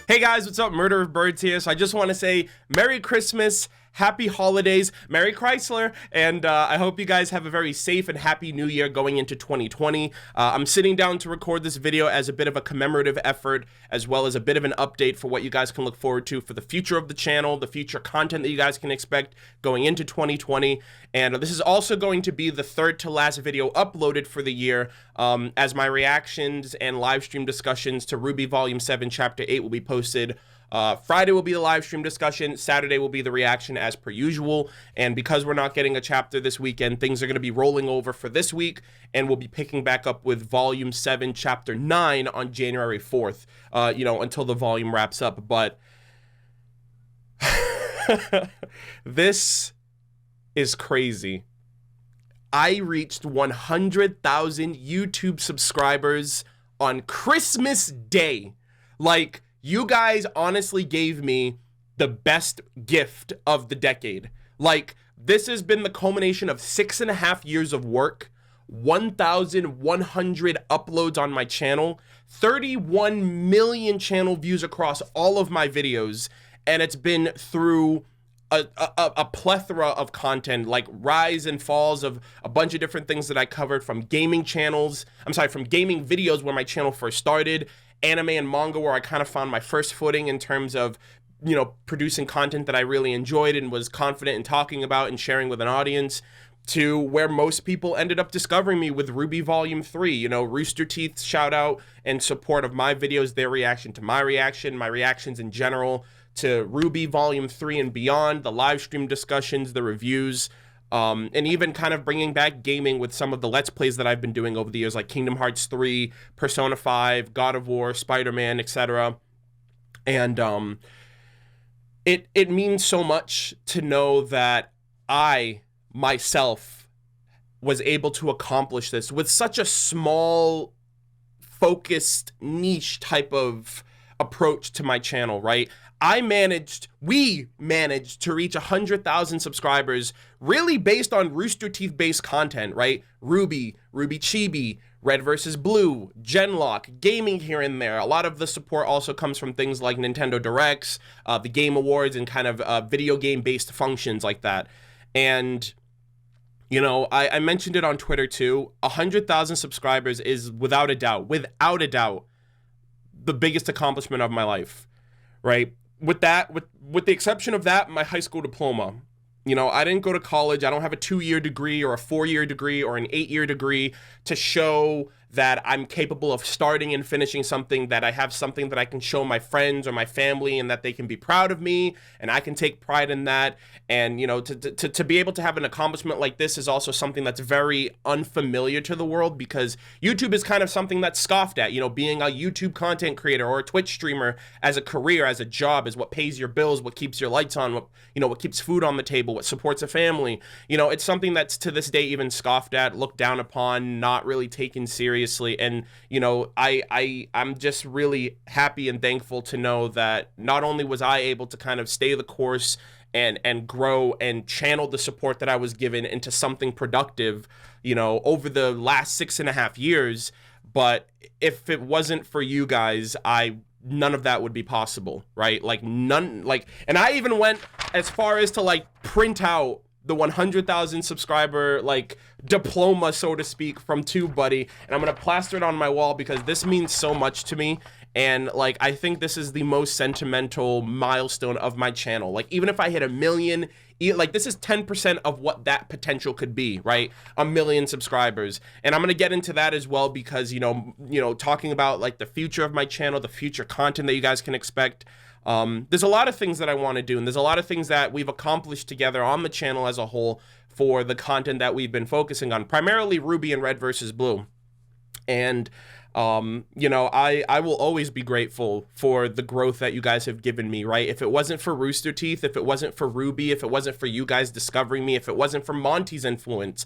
Hey guys, what's up? MurderofBirds here. So I just want to say Merry Christmas, Happy Holidays, Merry Chrysler, and I hope you guys have a very safe and happy new year going into 2020. I'm sitting down to record this video as a bit of a commemorative effort, as well as a bit of an update for what you guys can look forward to for the future of the channel, the future content that you guys can expect going into 2020. And this is also going to be the third to last video uploaded for the year, as my reactions and live stream discussions to RWBY Volume 7 Chapter 8 will be posted. Friday will be the live stream discussion, Saturday will be the reaction as per usual, and because we're not getting a chapter this weekend, things are going to be rolling over for this week, and we'll be picking back up with Volume 7 Chapter 9 on January 4th, until the volume wraps up. But this is crazy. I reached 100,000 YouTube subscribers on Christmas Day. Like, you guys honestly gave me the best gift of the decade. Like, this has been the culmination of 6.5 years of work, 1,100 uploads on my channel, 31 million channel views across all of my videos, and it's been through a plethora of content, like rise and falls of a bunch of different things that I covered, from gaming from gaming videos where my channel first started, anime and manga where I kind of found my first footing in terms of, producing content that I really enjoyed and was confident in talking about and sharing with an audience, to where most people ended up discovering me with RWBY Volume 3, Rooster Teeth's shout out and support of my videos, their reaction to my reaction, my reactions in general, to RWBY Volume 3 and beyond, the live stream discussions, the reviews, and even kind of bringing back gaming with some of the Let's Plays that I've been doing over the years, like Kingdom Hearts 3, Persona 5, God of War, Spider-Man, etc. And it means so much to know that I, myself, was able to accomplish this with such a small, focused, niche type of approach to my channel, right? We managed to reach 100,000 subscribers really based on Rooster Teeth based content, right? RWBY Chibi, Red vs. Blue, Genlock, gaming here and there. A lot of the support also comes from things like Nintendo Directs, the Game Awards, and kind of video game based functions like that. And I mentioned it on Twitter too. 100,000 subscribers is without a doubt, the biggest accomplishment of my life, right? With the exception of that, my high school diploma. I didn't go to college. I don't have a 2-year degree or a 4-year degree or an 8-year degree to show that I'm capable of starting and finishing something, that I have something that I can show my friends or my family and that they can be proud of me and I can take pride in that. And, to be able to have an accomplishment like this is also something that's very unfamiliar to the world, because YouTube is kind of something that's scoffed at. Being a YouTube content creator or a Twitch streamer as a career, as a job, is what pays your bills, what keeps your lights on, what keeps food on the table, what supports a family. It's something that's to this day even scoffed at, looked down upon, not really taken seriously. And I'm just really happy and thankful to know that not only was I able to kind of stay the course and grow and channel the support that I was given into something productive, over the last 6.5 years, but if it wasn't for you guys, none of that would be possible, right? And I even went as far as to print out the 100,000 subscriber diploma, so to speak, from TubeBuddy, and I'm gonna plaster it on my wall because this means so much to me. And I think this is the most sentimental milestone of my channel. Even if I hit 1 million, this is 10% of what that potential could be, right? 1 million subscribers. And I'm gonna get into that as well, because talking about the future of my channel, the future content that you guys can expect. There's a lot of things that I want to do, and there's a lot of things that we've accomplished together on the channel as a whole for the content that we've been focusing on, primarily RWBY and Red vs. Blue. And I will always be grateful for the growth that you guys have given me, right? If it wasn't for Rooster Teeth, if it wasn't for RWBY, if it wasn't for you guys discovering me, if it wasn't for Monty's influence,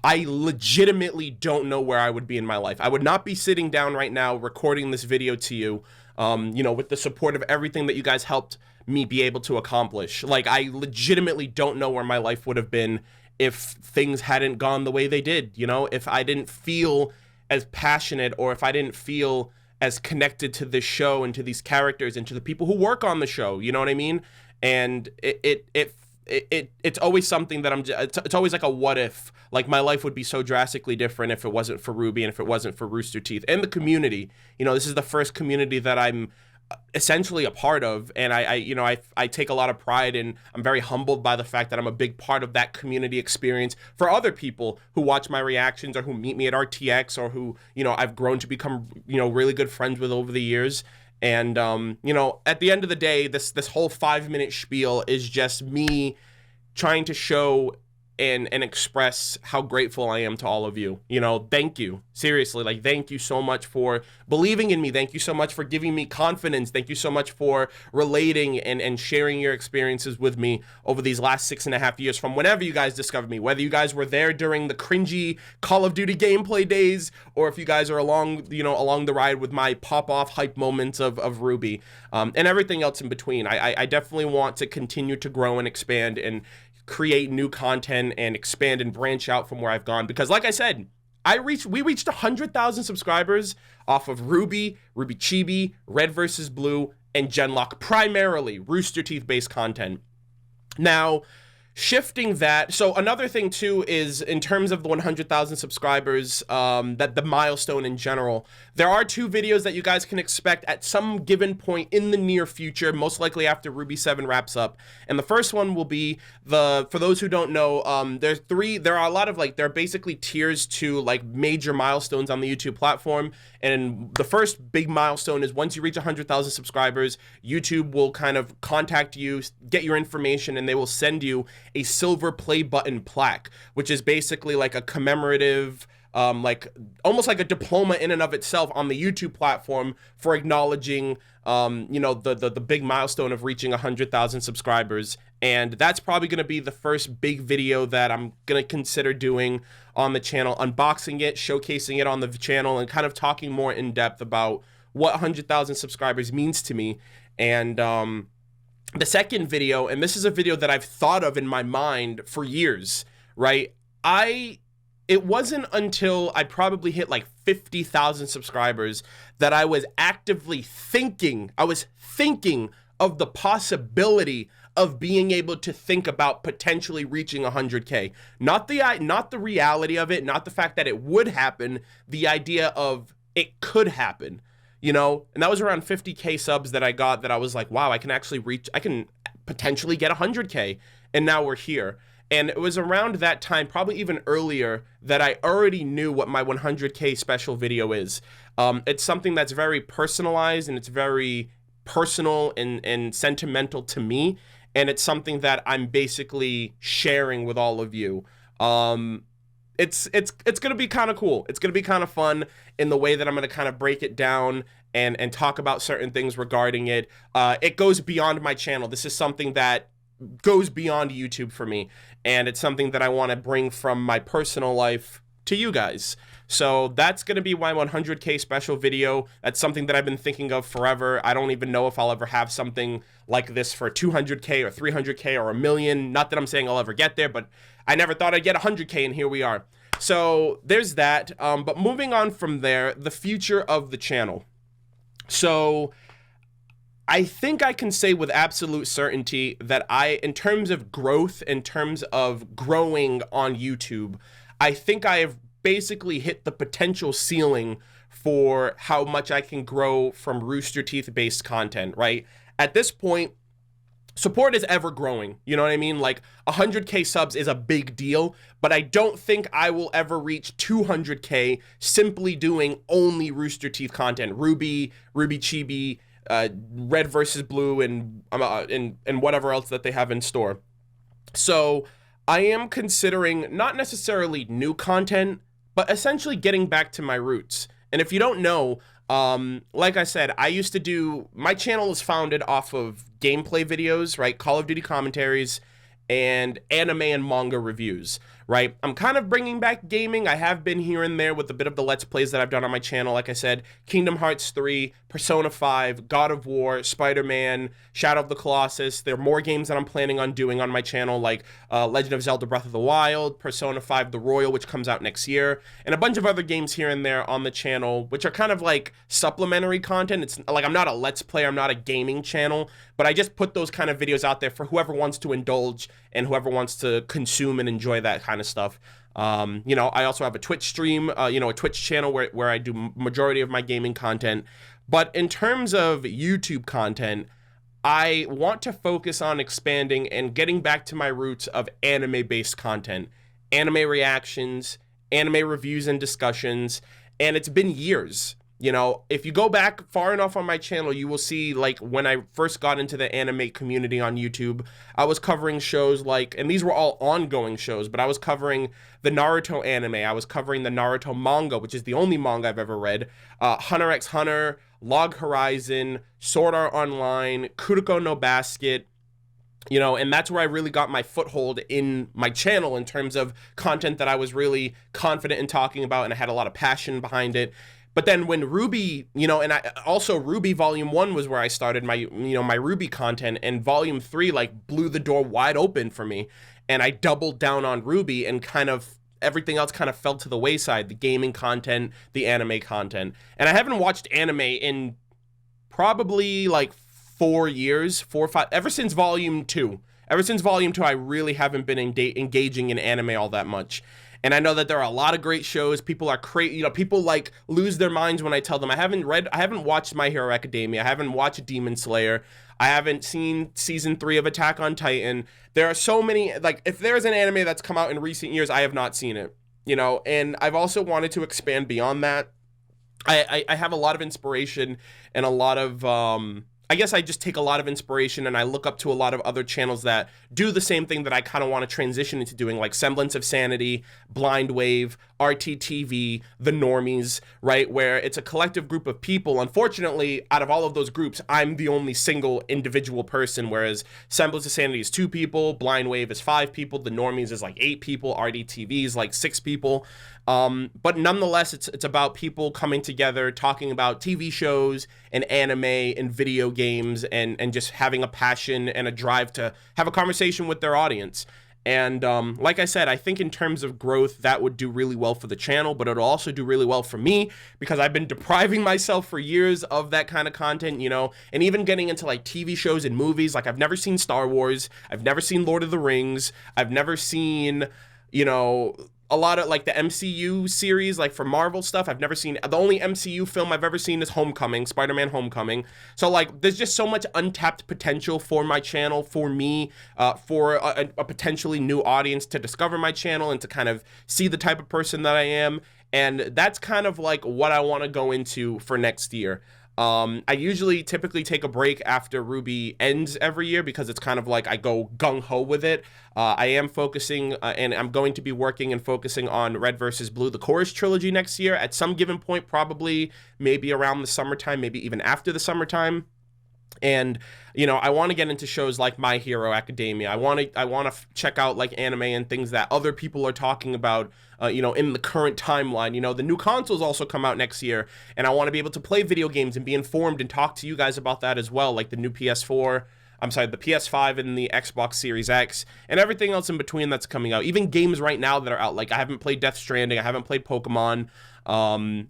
I legitimately don't know where I would be in my life. I would not be sitting down right now recording this video to you, with the support of everything that you guys helped me be able to accomplish. I legitimately don't know where my life would have been if things hadn't gone the way they did, if I didn't feel as passionate, or if I didn't feel as connected to this show and to these characters and to the people who work on the show. You know what I mean? And it's always something that it's always like a what if. Like, my life would be so drastically different if it wasn't for Ruby and if it wasn't for Rooster Teeth and the community. You know, this is the first community that I'm essentially a part of, and I take a lot of pride, and I'm very humbled by the fact that I'm a big part of that community experience for other people who watch my reactions or who meet me at RTX or who, you know, I've grown to become, you know, really good friends with over the years. And you know, at the end of the day, this whole 5-minute spiel is just me trying to show and express how grateful I am to all of you. You know, thank you. Seriously, like, thank you so much for believing in me. Thank you so much for giving me confidence. Thank you so much for relating and sharing your experiences with me over these last 6.5 years from whenever you guys discovered me, whether you guys were there during the cringy Call of Duty gameplay days, or if you guys are along the ride with my pop-off hype moments of Ruby, and everything else in between. I definitely want to continue to grow and expand and create new content and expand and branch out from where I've gone, because like I said, we reached 100,000 subscribers off of Ruby, Ruby Chibi, Red vs. Blue, and Genlock, primarily Rooster Teeth based content. Now, shifting that, so another thing too is in terms of the 100,000 subscribers, that the milestone in general, there are 2 videos that you guys can expect at some given point in the near future, most likely after Ruby 7 wraps up. And the first one will be for those who don't know, there are a lot of, like, there are basically tiers to, like, major milestones on the YouTube platform. And the first big milestone is once you reach 100,000 subscribers, YouTube will kind of contact you, get your information, and they will send you a silver play button plaque, which is basically like a commemorative, like almost like a diploma in and of itself on the YouTube platform for acknowledging, you know, the big milestone of reaching 100,000 subscribers. And that's probably going to be the first big video that I'm going to consider doing on the channel, unboxing it, showcasing it on the channel, and kind of talking more in depth about what 100,000 subscribers means to me. And the second video, and this is a video that I've thought of in my mind for years, right? It wasn't until I probably hit like 50,000 subscribers that I was actively thinking, of the possibility of being able to think about potentially reaching 100K. Not the reality of it, not the fact that it would happen, the idea of it could happen, you know? And that was around 50K subs that I got, that I was like, wow, I can potentially get 100K. And now we're here. And it was around that time, probably even earlier, that I already knew what my 100K special video is. It's something that's very personalized, and it's very personal and sentimental to me. And it's something that I'm basically sharing with all of you. It's going to be kind of cool. It's going to be kind of fun in the way that I'm going to kind of break it down and talk about certain things regarding it. It goes beyond my channel. This is something that goes beyond YouTube for me, and it's something that I want to bring from my personal life to you guys. So that's going to be my 100K special video. That's something that I've been thinking of forever. I don't even know if I'll ever have something like this for 200K or 300K or 1 million. Not that I'm saying I'll ever get there, but I never thought I'd get 100K, and here we are. So there's that. But moving on from there, the future of the channel. So I think I can say with absolute certainty that in terms of growth, in terms of growing on YouTube, I think I have basically hit the potential ceiling for how much I can grow from Rooster Teeth based content, right? At this point, support is ever growing. You know what I mean? Like 100K subs is a big deal, but I don't think I will ever reach 200K simply doing only Rooster Teeth content, Ruby Chibi, Red versus Blue, and whatever else that they have in store. So I am considering not necessarily new content, but essentially getting back to my roots. And if you don't know, like I said, my channel is founded off of gameplay videos, right? Call of Duty commentaries and anime and manga reviews, right? I'm kind of bringing back gaming. I have been here and there with a bit of the Let's Plays that I've done on my channel. Like I said, Kingdom Hearts 3, Persona 5, God of War, Spider-Man, Shadow of the Colossus. There are more games that I'm planning on doing on my channel, like Legend of Zelda Breath of the Wild, Persona 5 The Royal, which comes out next year, and a bunch of other games here and there on the channel, which are kind of like supplementary content. It's like I'm not a Let's Play, I'm not a gaming channel, but I just put those kind of videos out there for whoever wants to indulge and whoever wants to consume and enjoy that kind of stuff. I also have a Twitch stream, a Twitch channel where I do majority of my gaming content. But in terms of YouTube content, I want to focus on expanding and getting back to my roots of anime-based content, anime reactions, anime reviews and discussions, and it's been years. If you go back far enough on my channel, you will see, like, when I first got into the anime community on YouTube, I was covering shows like, and these were all ongoing shows, but I was covering the Naruto anime, I was covering the Naruto manga, which is the only manga I've ever read, Hunter x Hunter, Log Horizon, Sword Art Online, Kuroko no Basket, and that's where I really got my foothold in my channel in terms of content that I was really confident in talking about, and I had a lot of passion behind it. But then when Ruby, Ruby Volume 1 was where I started my Ruby content, and Volume 3 like blew the door wide open for me, and I doubled down on Ruby, and kind of everything else kind of fell to the wayside, the gaming content, the anime content. And I haven't watched anime in probably like 4 years, 4 or 5, ever since Volume 2. Ever since Volume 2, I really haven't been engaging in anime all that much. And I know that there are a lot of great shows. People are crazy. People like lose their minds when I tell them I haven't watched My Hero Academia. I haven't watched Demon Slayer. I haven't seen season 3 of Attack on Titan. There are so many, like, if there's an anime that's come out in recent years, I have not seen it, and I've also wanted to expand beyond that. I have a lot of inspiration and a lot of, I guess I just take a lot of inspiration, and I look up to a lot of other channels that do the same thing that I kind of want to transition into doing, like Semblance of Sanity, Blind Wave, RTTV, The Normies, right? Where it's a collective group of people. Unfortunately, out of all of those groups, I'm the only single individual person, whereas Semblance of Sanity is 2 people, Blind Wave is 5 people, The Normies is like 8 people, RTTV is like 6 people. But nonetheless, it's about people coming together, talking about TV shows and anime and video games, and just having a passion and a drive to have a conversation with their audience. And like I said, I think in terms of growth, that would do really well for the channel, but it'll also do really well for me, because I've been depriving myself for years of that kind of content, and even getting into like TV shows and movies. Like, I've never seen Star Wars, I've never seen Lord of the Rings, I've never seen, a lot of like the MCU series, like for Marvel stuff. I've never seen, the only MCU film I've ever seen is Homecoming, Spider-Man Homecoming. So like, there's just so much untapped potential for my channel, for me, for a potentially new audience to discover my channel and to kind of see the type of person that I am. And that's kind of like what I want to go into for next year. I typically take a break after Ruby ends every year, because it's kind of like I go gung-ho with it. I am focusing, and I'm going to be working and focusing on Red vs. Blue, the Chorus Trilogy next year at some given point, probably maybe around the summertime, maybe even after the summertime. And I want to get into shows like My Hero Academia. I want to check out like anime and things that other people are talking about, in the current timeline. The new consoles also come out next year, and I want to be able to play video games and be informed and talk to you guys about that as well, like the new PS4. I'm sorry, the PS5 and the Xbox Series X, and everything else in between that's coming out. Even games right now that are out. Like, I haven't played Death Stranding, I haven't played Pokemon, and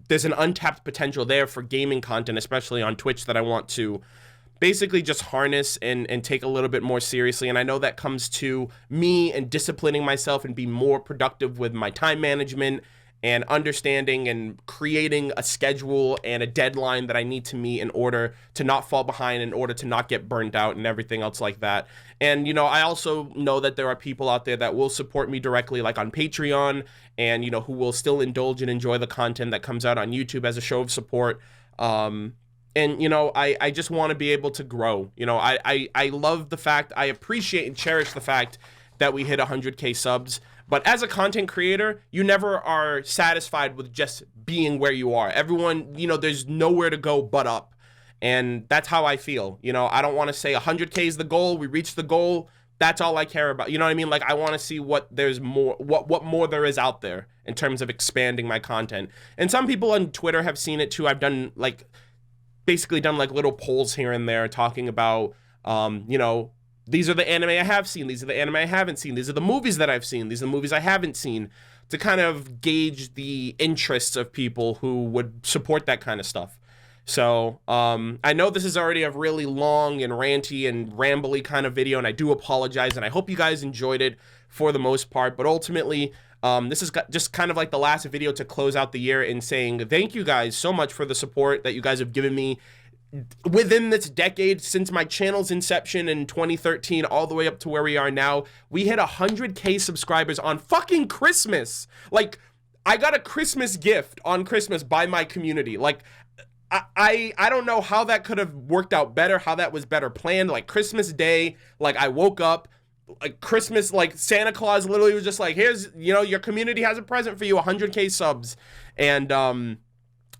there's an untapped potential there for gaming content, especially on Twitch, that I want to basically just harness and take a little bit more seriously. And I know that comes to me and disciplining myself and be more productive with my time management and understanding and creating a schedule and a deadline that I need to meet in order to not fall behind, in order to not get burnt out and everything else like that. And, I also know that there are people out there that will support me directly, like on Patreon, and, who will still indulge and enjoy the content that comes out on YouTube as a show of support. And, I just want to be able to grow. I love the fact, I appreciate and cherish the fact that we hit 100K subs. But as a content creator, you never are satisfied with just being where you are. Everyone, there's nowhere to go but up. And that's how I feel. I don't want to say 100K is the goal, we reached the goal, That's all I care about. You know what I mean? Like, I want to see what there's more, what more there is out there in terms of expanding my content. And some people on Twitter have seen it too. I've done like, basically done like little polls here and there talking about, you know, these are the anime I have seen. These are the anime I haven't seen. These are the movies that I've seen. These are the movies I haven't seen, to kind of gauge the interests of people who would support that kind of stuff. So I know this is already a really long and ranty and rambly kind of video, and I do apologize, and I hope you guys enjoyed it for the most part. But ultimately, this is just kind of like the last video to close out the year in saying thank you guys so much for the support that you guys have given me within this decade, since my channel's inception in 2013 all the way up to where we are now. We hit 100K subscribers on fucking Christmas. Like, I got a Christmas gift on Christmas by my community. Like, I don't know how that could have worked out better, how that was better planned. Like, Christmas Day, like, I woke up, like, Christmas, like, Santa Claus literally was just like, here's, you know, your community has a present for you, 100K subs. And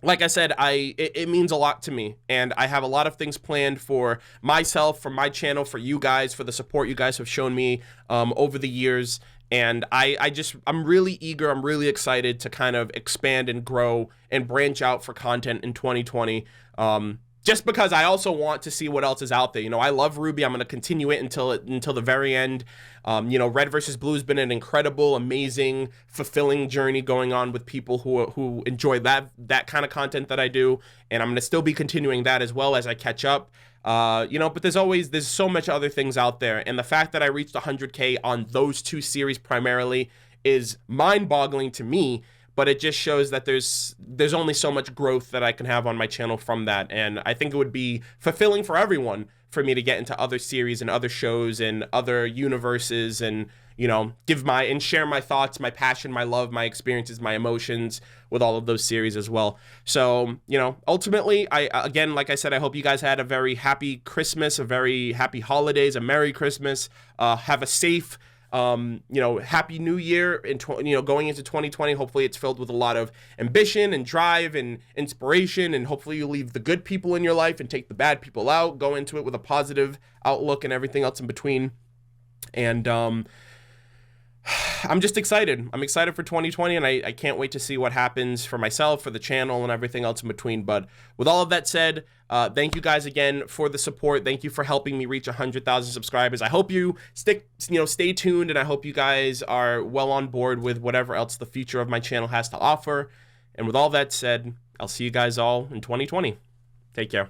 like I said, it means a lot to me, and I have a lot of things planned for myself, for my channel, for you guys, for the support you guys have shown me over the years. And I'm really eager, I'm really excited to kind of expand and grow and branch out for content in 2020. Just because I also want to see what else is out there. You know, I love RWBY. I'm going to continue it until the very end. You know, Red versus Blue has been an incredible, amazing, fulfilling journey going on with people who enjoy that kind of content that I do. And I'm going to still be continuing that as well as I catch up. You know, but there's so much other things out there. And the fact that I reached 100K on those two series primarily is mind-boggling to me. But it just shows that there's only so much growth that I can have on my channel from that. And I think it would be fulfilling for everyone for me to get into other series and other shows and other universes, and, you know, share my thoughts, my passion, my love, my experiences, my emotions with all of those series as well. So, you know, ultimately, again, like I said, I hope you guys had a very happy Christmas, a very happy holidays, a Merry Christmas. Have a safe, you know, Happy New Year, you know, going into 2020. Hopefully it's filled with a lot of ambition and drive and inspiration, and hopefully you leave the good people in your life and take the bad people out, go into it with a positive outlook and everything else in between. And I'm just excited. I'm excited for 2020, and I can't wait to see what happens for myself, for the channel, and everything else in between. But with all of that said, thank you guys again for the support. Thank you for helping me reach 100,000 subscribers. I hope you stay tuned, and I hope you guys are well on board with whatever else the future of my channel has to offer. And with all that said, I'll see you guys all in 2020. Take care.